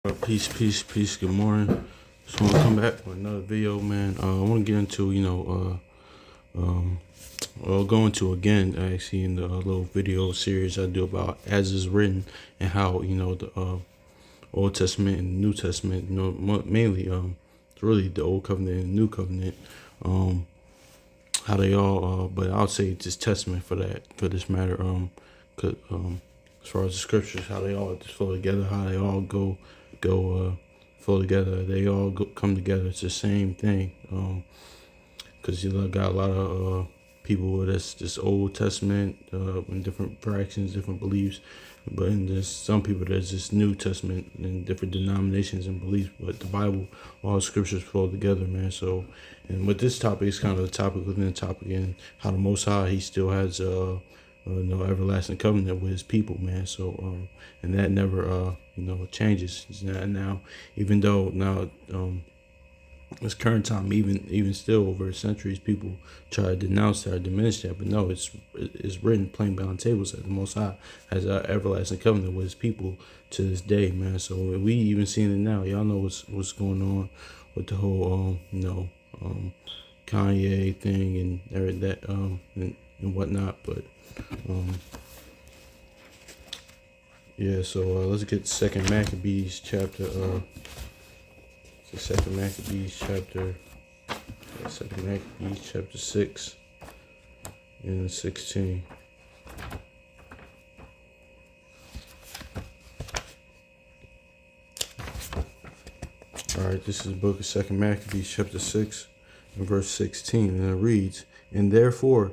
Peace, peace, peace. Good morning. Just want to come back with another video, man. I want to get into, go into again, actually, in the little video series I do about as is written and how, the Old Testament and New Testament, mainly, it's really the Old Covenant and New Covenant, how they all, but I'll say just Testament for this matter, as far as the scriptures, how they all just flow together, how they all go flow together. They all come together. It's the same thing. Because you got a lot of people that's just Old Testament in different fractions, different beliefs. But in there's some people that's just New Testament in different denominations and beliefs. But the Bible, all the scriptures flow together, man. So, and with this topic, it's kind of the topic within the topic, and how the Most High, He still has no everlasting covenant with His people, man. So, and that never, changes. Now, even though now, this current time, even still over centuries, people try to denounce that or diminish that, but no, it's written plain on tables that the Most High has an everlasting covenant with His people to this day, man. So we even seeing it now. Y'all know what's going on with the whole Kanye thing and everything that and whatnot, but yeah. So let's get Second Maccabees chapter. Second Maccabees chapter 6 and 16. All right, this is the book of Second Maccabees chapter 6 and verse 16, and it reads, "And therefore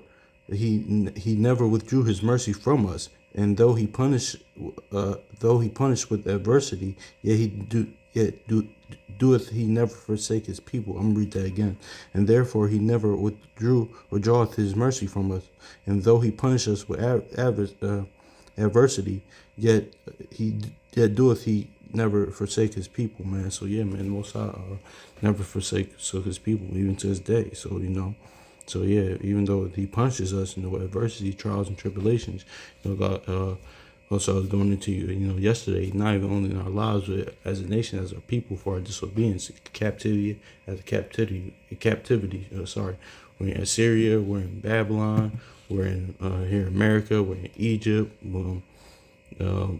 he never withdrew his mercy from us, and though he punished with adversity, doeth he never forsake his people." I'm gonna read that again. "And therefore he never withdrew or draweth his mercy from us, and though he punish us with adversity, yet doeth he never forsake his people," man. So yeah, man, Most High never forsake his people, even to this day. So so yeah, even though he punishes us, adversity, trials, and tribulations, God. Also, I was going into yesterday, not even only in our lives, but as a nation, as a people, for our disobedience, captivity. Sorry, we're in Assyria, we're in Babylon, we're in here in America, we're in Egypt,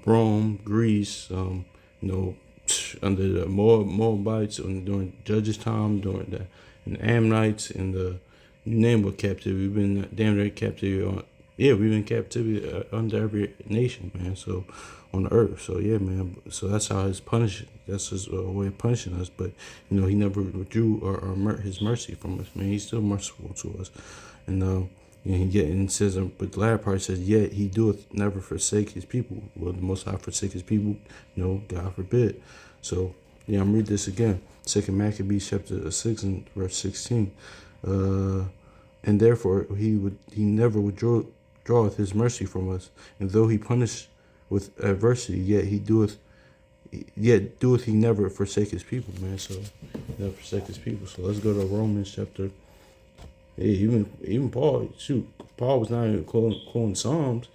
Rome, Greece, under the Moabites during Judges' time, during the Ammonites, and you name what captivity. We've been damn near captivity we've been in captivity under every nation, man. So on the earth. So yeah, man. So that's how His punishing. That's His way of punishing us. But He never withdrew His mercy from us, man. He's still merciful to us, and yet, and it says, but the latter part says, "Yet He doeth never forsake His people." Well, the Most High forsake His people? God forbid. So yeah, I'm read this again. Second Maccabees chapter 6 and verse 16. "And therefore he never withdraweth his mercy from us, and though he punish with adversity, yet doeth he never forsake his people," man. So never forsake his people. So let's go to Romans chapter. Hey, even Paul, Paul was not even quoting Psalms.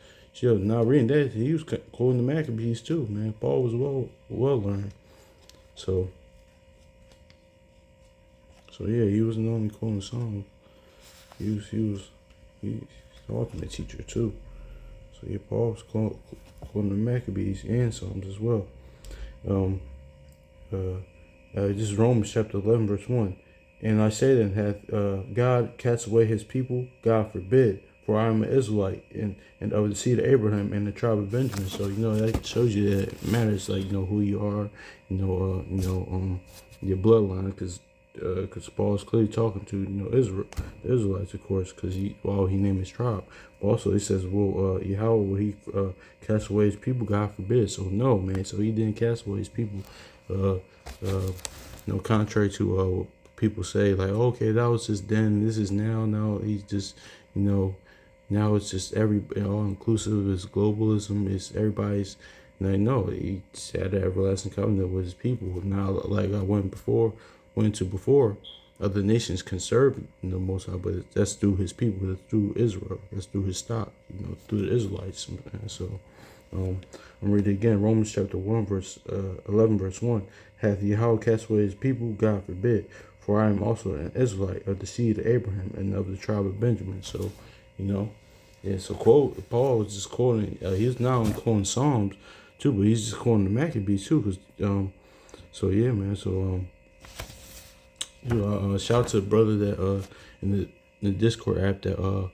Not reading that, he was quoting the Maccabees too, man. Paul was well learned. So yeah, he wasn't only quoting Psalms. He's the ultimate teacher too. So yeah, Paul was quoting the Maccabees and Psalms as well. This is Romans chapter 11 verse 1. "And I say then, hath God cast away His people? God forbid. For I am an Israelite, and of the seed of Abraham, and the tribe of Benjamin." So that shows you that it matters, like who you are, your bloodline, because Paul is clearly talking to Israel, the Israelites, of course, because he named his tribe. But also he says, well, Yahweh, will He cast away His people? God forbid. So no, man. So He didn't cast away His people. Contrary to what people say, like, okay, that was just then, this is now. Now He's just, now it's just all inclusive. It's globalism. It's everybody's. No, He had an everlasting covenant with His people. Now, like I went into before, other nations can serve Most High, but that's through His people. That's through Israel. That's through His stock. Through the Israelites. Man. So I'm reading again. Romans chapter 1, verse 11, verse 1. Hath Yahweh cast away his people? God forbid. For I am also an Israelite of the seed of Abraham and of the tribe of Benjamin. So, you know, yeah, so Paul is just quoting, he's now quoting Psalms too, but he's just quoting the Maccabees too. So yeah, man. So, shout out to the brother that, in the Discord app that,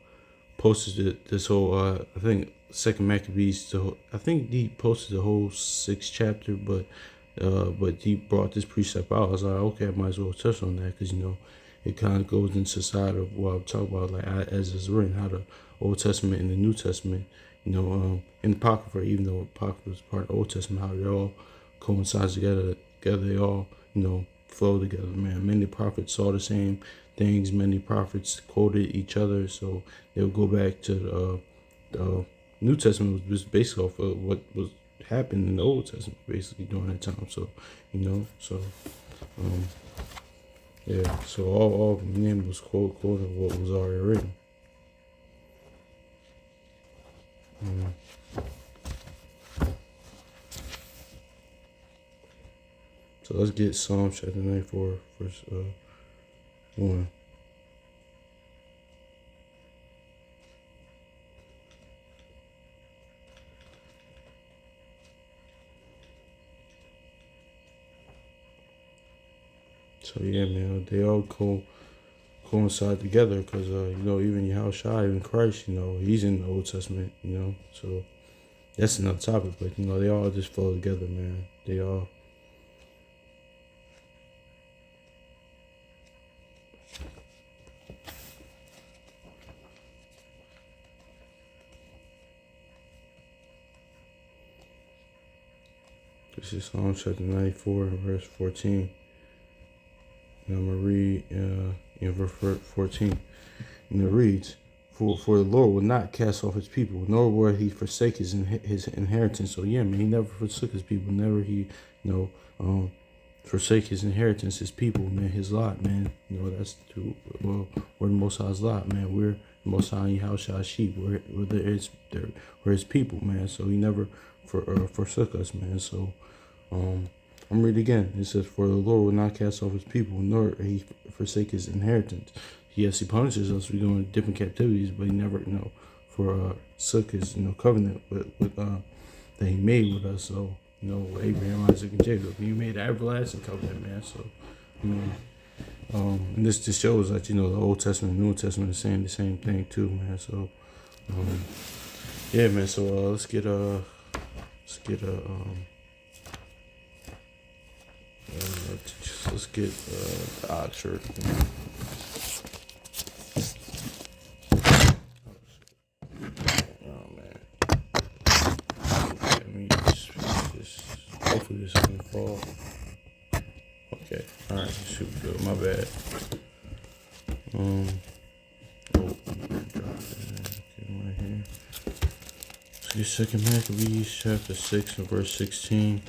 posted this whole, I think, Second Maccabees. So I think he posted the whole 6th chapter, but he brought this precept out. I was like, okay, I might as well touch on that because it kind of goes into the side of what I'm talking about, like as it's written, how the Old Testament and the New Testament, in the Apocrypha, even though Apocrypha is part of the Old Testament, how they all coincide together. They all flow together. Man, many prophets saw the same things. Many prophets quoted each other, so they'll go back to the New Testament was based off of what was happening in the Old Testament, basically during that time. So, um, yeah. So all name was quoting what was already written. So let's get Psalm chapter 94, verse 1. So yeah, man, they all coincide together because even Yahushua, even Christ, he's in the Old Testament, So that's another topic, but they all just flow together, man. They all. This is Psalm chapter 94, verse 14. And I'm going to read in verse 14. And it reads, For the Lord will not cast off his people, nor will he forsake his inheritance. So yeah, man, he never forsook his people. Never forsake his inheritance, his people, man, his lot, man. That's we're the Most High's lot, man. We're the Most High Yahushua's sheep. We're his people, man. So he never forsook us, man. So I'm reading again. It says, For the Lord will not cast off his people, nor he forsake his inheritance. Yes, he punishes us. We're going different captivities, but he never, forsook his, covenant with that he made with us. So, with Abraham, Isaac, and Jacob. He made an everlasting covenant, man. So, and this just shows that, the Old Testament and New Testament is saying the same thing too, man. So, yeah, man. So, let's get the Oxford. Oh man. Let me just hopefully this doesn't fall. Okay. Alright, shoot good. My bad. Right here. Let's get Second Maccabees chapter 6 and verse 16.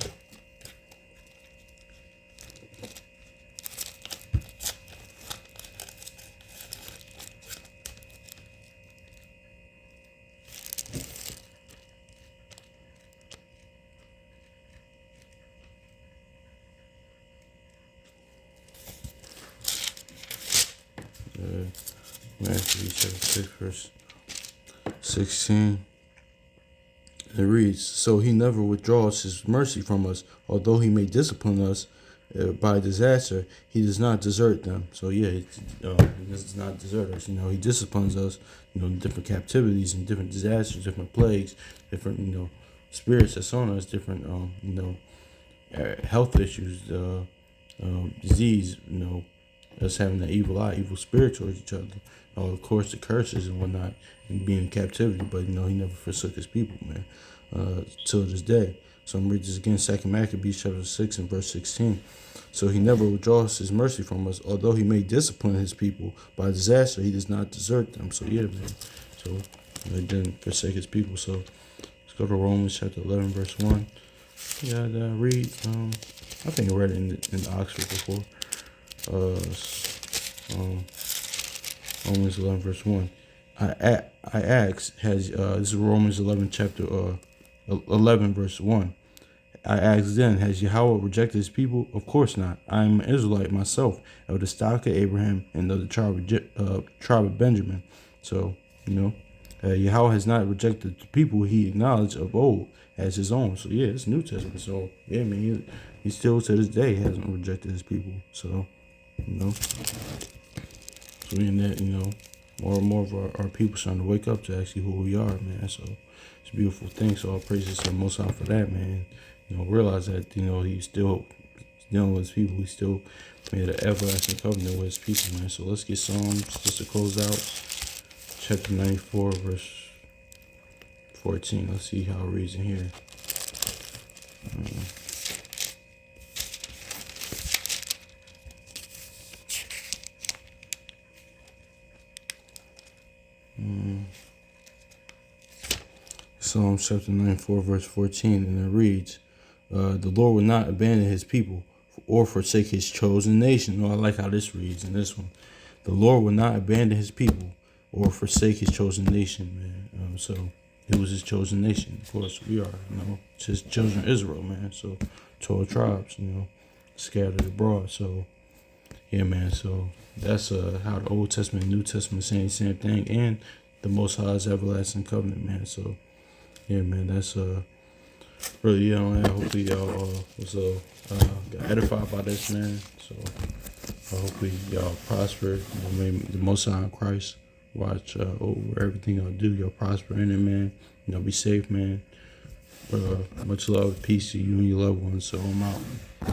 Matthew chapter 6, verse 16. It reads, So he never withdraws his mercy from us, although he may discipline us by disaster, he does not desert them. So yeah, he does not desert us. He disciplines us, in different captivities and different disasters, different plagues, different, spirits that's on us, different, health issues, disease, us having that evil eye, evil spirit towards each other. Of course, the curses and whatnot, and being in captivity, but he never forsook his people, man, till this day. So I'm reading this again, 2 Maccabees chapter 6 and verse 16. So he never withdraws his mercy from us, although he may discipline his people by disaster, he does not desert them. So yeah, man. So he didn't forsake his people. So let's go to Romans chapter 11, verse 1. Yeah, read. I think I read it in Oxford before. Romans 11, verse 1. I ask, this is Romans 11, chapter 11 verse 1. I asked then, has Yahweh rejected his people? Of course not. I am an Israelite myself, of the stock of Abraham and of the tribe of Benjamin. So, Yahweh has not rejected the people he acknowledged of old as his own. So, yeah, it's New Testament. So, yeah, man, he still to this day hasn't rejected his people. So, you know, so in that, more and more of our people starting to wake up to actually who we are, man. So, it's a beautiful thing. So, all praises to the Most High for that, man. Realize that, he's still dealing with his people. He still made an everlasting covenant with his people, man. So let's get Psalms just to close out. Chapter 94, verse 14. Let's see how it reads in here. Psalms chapter 94, verse 14, and it reads, the Lord will not abandon his people or forsake his chosen nation. I like how this reads in this one. The Lord will not abandon his people or forsake his chosen nation, man. So it was his chosen nation. Of course, we are, it's his children Israel, man. So 12 tribes, scattered abroad. So, yeah, man. So that's how the Old Testament and New Testament saying the same thing. And the Most High's everlasting covenant, man. So, yeah, man, that's really, hopefully y'all was got edified by this, man. So hopefully y'all prosper. May the Most High in Christ watch over everything y'all do. Y'all prosper in it, man. Be safe, man. Much love, peace to you and your loved ones. So I'm out.